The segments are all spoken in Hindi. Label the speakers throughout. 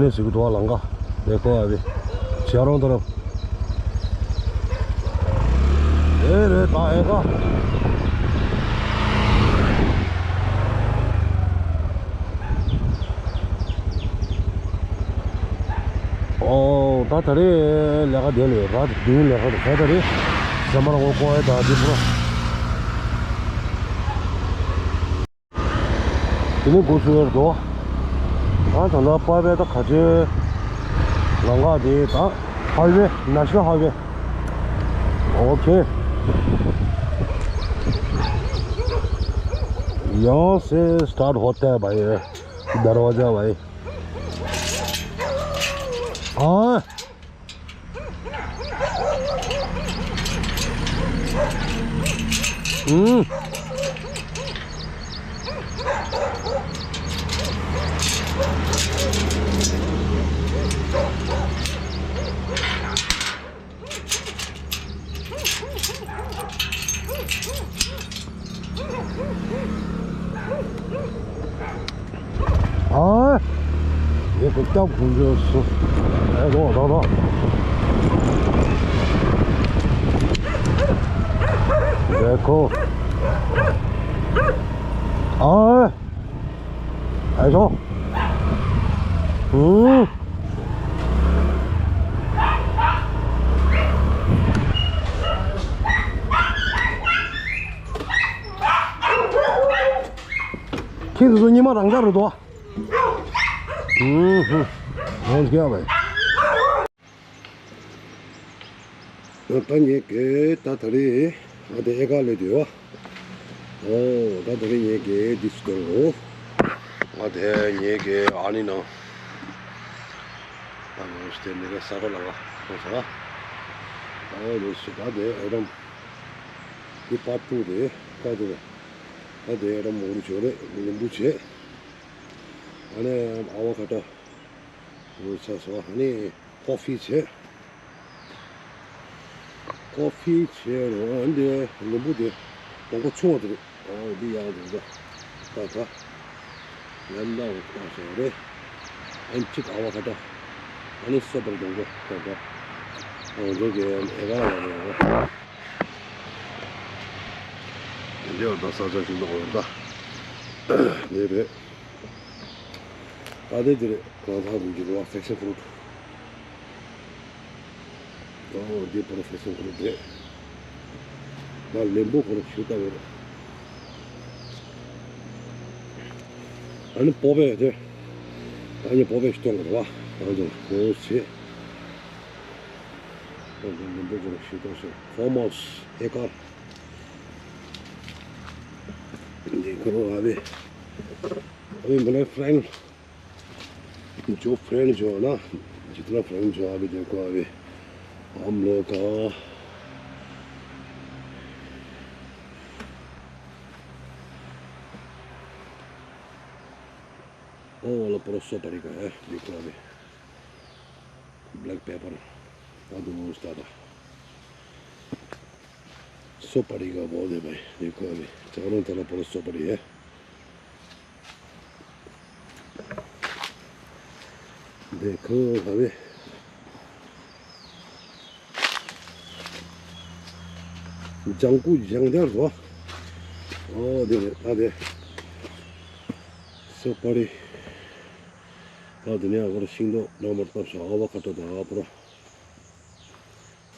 Speaker 1: ने सिख दुआ लंगा देखो अभी चारों तरफ ये रहता आएगा 다 다리 내가 내려 다 뒤에 내가 다리 잠만 오고 다 뒤로 이는 고수여도 아 전화 빠베다 가지 랑가디 다 하이웨이 나셔널 하이웨이 ओके यहाँ से स्टार्ट होता है भाई दरवाजा भाई हाँ 아, 얘 그때 굴렸어. 너. देखो ऐसा 키도 좀 이만 안 가려도 어떻게 하면 일단 얘게 다들이 어디 애가 레디와 다들이 얘게 디스토로 어디 얘게 아니나 나는 스테미가 살아나가 그래서 노스가 돼 이런 이 파트에 가도 어디 이런 모르 저래 무지 안에 아워가다 그래서 하니 커피체 안돼 너무데 뭔가 총어들이 미안하다 다가 연다고 가서래 안집 아워가다 아니 써버린 거 다가 저기 애가 나와요 이제 더 써져 좀 나온다 네네 아들들이 그거 문제로 섹션 그룹 디퍼런 섹션 그룹에 나 렘보 그룹 쉬다 그래 아니 뽑아야 돼 아니 뽑아 시던 거 봐 맞아 그렇지 렘보 그룹 쉬다서 포머스 애가 근데 그거 अभी मेरे फ्रेंड जो फ्रेंड जो है ना जितना फ्रेंड जो अभी देखो अभी हम लोग का वाला पूरा सोपारी का है देखो अभी ब्लैक पेपर आदू उस्ताद सोपारी का बहुत है भाई देखो अभी चारों तरफ पूरा सोपारी है देखो अभी 장구 장대로 와. 네. 소파리. 다드냐 그거 신도 너무 없어. 아바카도도 앞으로.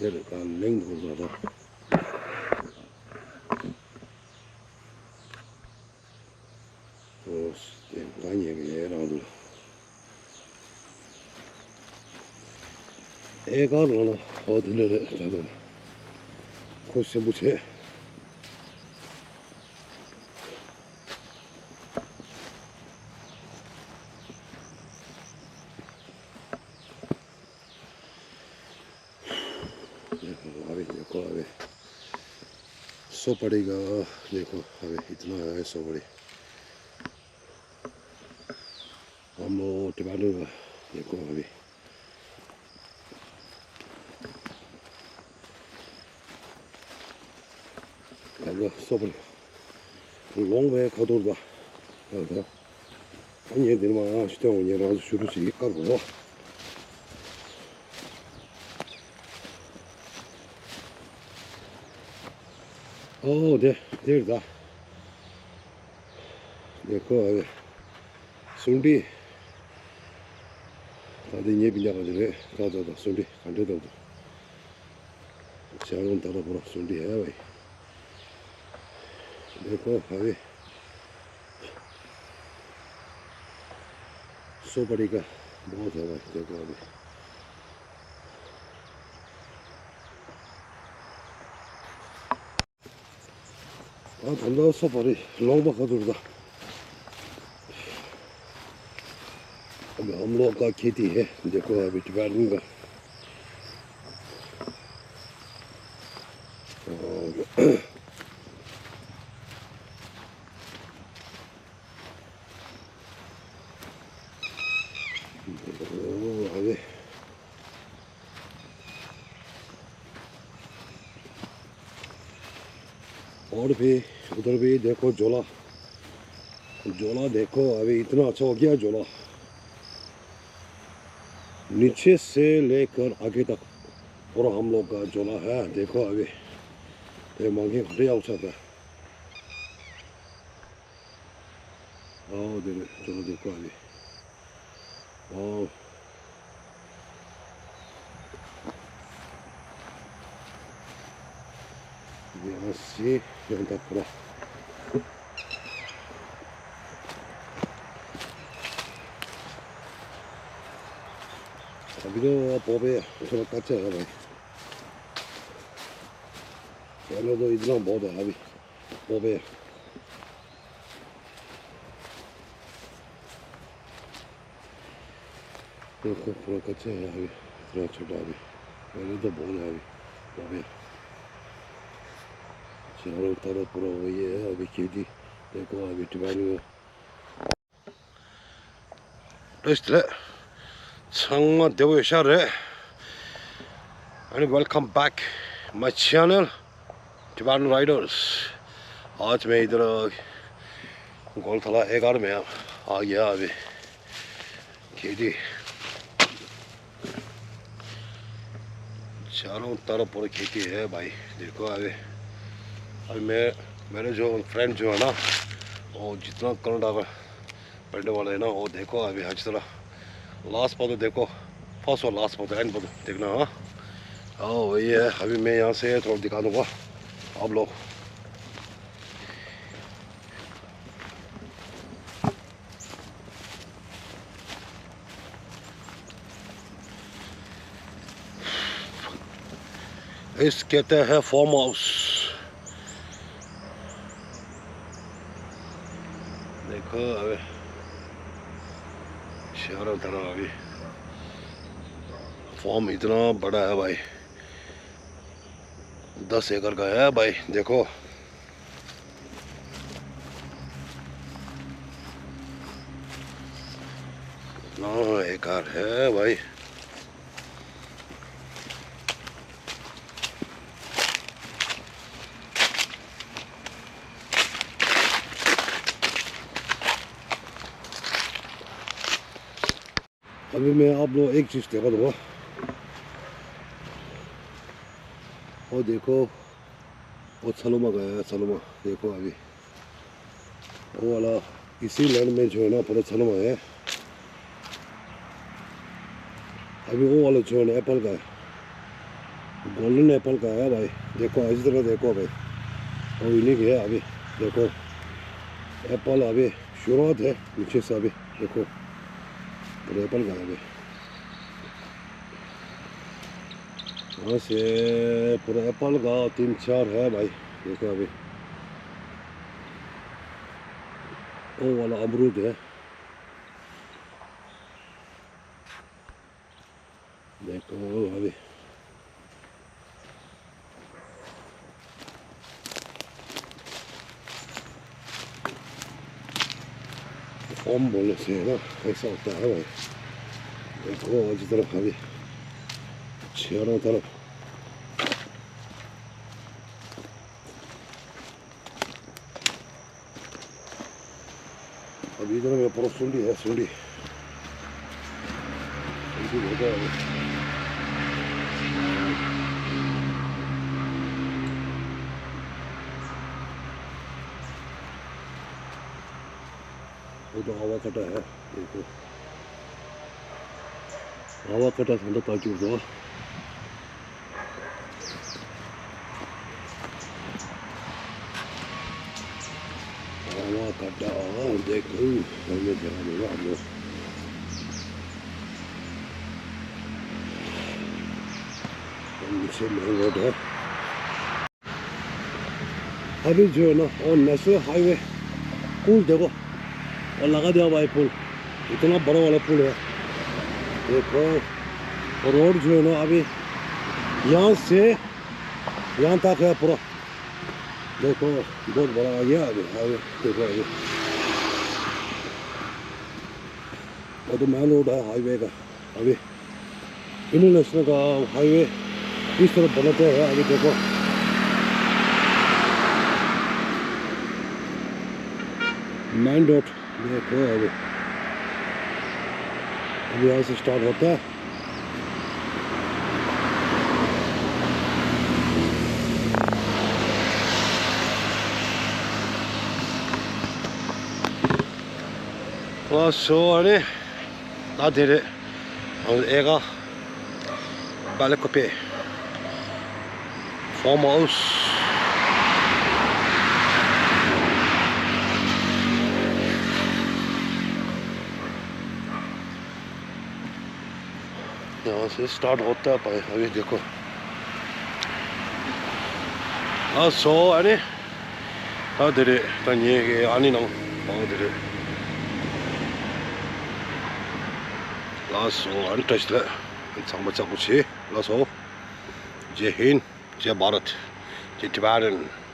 Speaker 1: 얘를 간 냉도 가다. 많이 얘기해라도. 애가 너는 어디를 가도 고세 무채 देखो सोपारी का देखो अभी इतना है सोपारी हम लोग टमाटर का देखो अभी सोपारी long way 가도록 봐. ये दिन में आज तो ये रात शुरू से कर रहा ओ देर दा देखो सुंडी 다들 예비냐 가지고 다다다 순리 간대도 자원 따라 보라 순리 해야 왜 देखो अभी सोपड़ी का बहुत है भाई देखो अभी धंधा सोपड़ी लॉन्ग बका दूर था अभी हम लोग का खेती है देखो अभी डिपार्टमेंट का अभी और भी उधर भी देखो जोला जोला देखो अभी इतना अच्छा हो गया जोला नीचे से लेकर आगे तक पूरा हम लोग का जोला है देखो अभी ये मांगे हटे आउट था आओ चलो देखो अभी आओ यहाँ से यहाँ तक पूरा अभी तो पोपे थोड़ा कच्चा है भाई पहले तो इतना बहुत है अभी पोपे देखो पूरा कच्चा है अभी इतना छोटा अभी पहले तो बहुत है अभी पोपे चारों तरफ पूरा वही है अभी खेती देखो अभी department Changma Devo Share and welcome back my channel Tibetan Riders आज मैं इधर गोलथला 11 में आ गया अभी खेती चारों तरफ पूरी खेती है भाई देखो अभी मेरे जो फ्रेंड जो है ना वो जितना कनाडा का पढ़ने वाले है ना वो देखो अभी हर तरह लास्ट पर तो देखो फर्स्ट और लास्ट पर तो एंड पर देखना हाँ वही है अभी मैं यहाँ से थोड़ा दिखा दूँगा आप लोग इस कहते हैं फार्म हाउस देखो अभी चारों तरफ अभी फार्म इतना बड़ा है भाई 10 एकड़ का है भाई देखो इतना एकड़ है भाई अभी मैं आप लोग एक चीज़ देखा दूँगा वो देखो वो सलोमा गया है सलोमा देखो अभी वो वाला इसी लैंड में जो है ना पूरा सलोमा है अभी वो वाला जो है ना एप्पल का है गोल्डन एप्पल का है भाई देखो इसी तरह देखो भाई और इन्हीं की है अभी देखो एप्पल अभी शुरुआत है नीचे से अभी देखो पूरा एप्पल का है अभी यहाँ से पूरा एप्पल का 3-4 है भाई देखो अभी वो वाला अमरूद है देखो अभी फॉर्म बोलने से है ना ऐसा होता है भाई देखो अच्छी तरफ अभी चारों तरफ अब इधर में पूरा सुंडी है, सुंडी होगा। वो तो हवा कटा है, देखो हवा कटा ठंडा ताकि हो हवा कटा। देखो हमें ध्यान होगा हम लोग नीचे मेन रोड है अभी जो है ना। और नेशनल हाईवे पुल देखो, और लगा दिया भाई पुल, इतना बड़ा वाला पुल है देखो। रोड जो है ना अभी यहाँ से यहाँ तक है पूरा, देखो बहुत बड़ा आ गया अभी हाईवे। देखो अभी वो तो मेन रोड है हाईवे का। अभी इंटरनेशनल का हाईवे इस तरफ बनाते हैं अभी। देखो मेन रोड देखो अभी यहाँ से स्टार्ट होता है। så da dere 애가 빨래커피 farmhouse यहाँ से स्टार्ट होता है भाई। अभी देखो so da dere dan 얘기 아니나 dere लासो अनटचड 장마짜고치 लासो जय हिंद जय भारत जय तिब्बत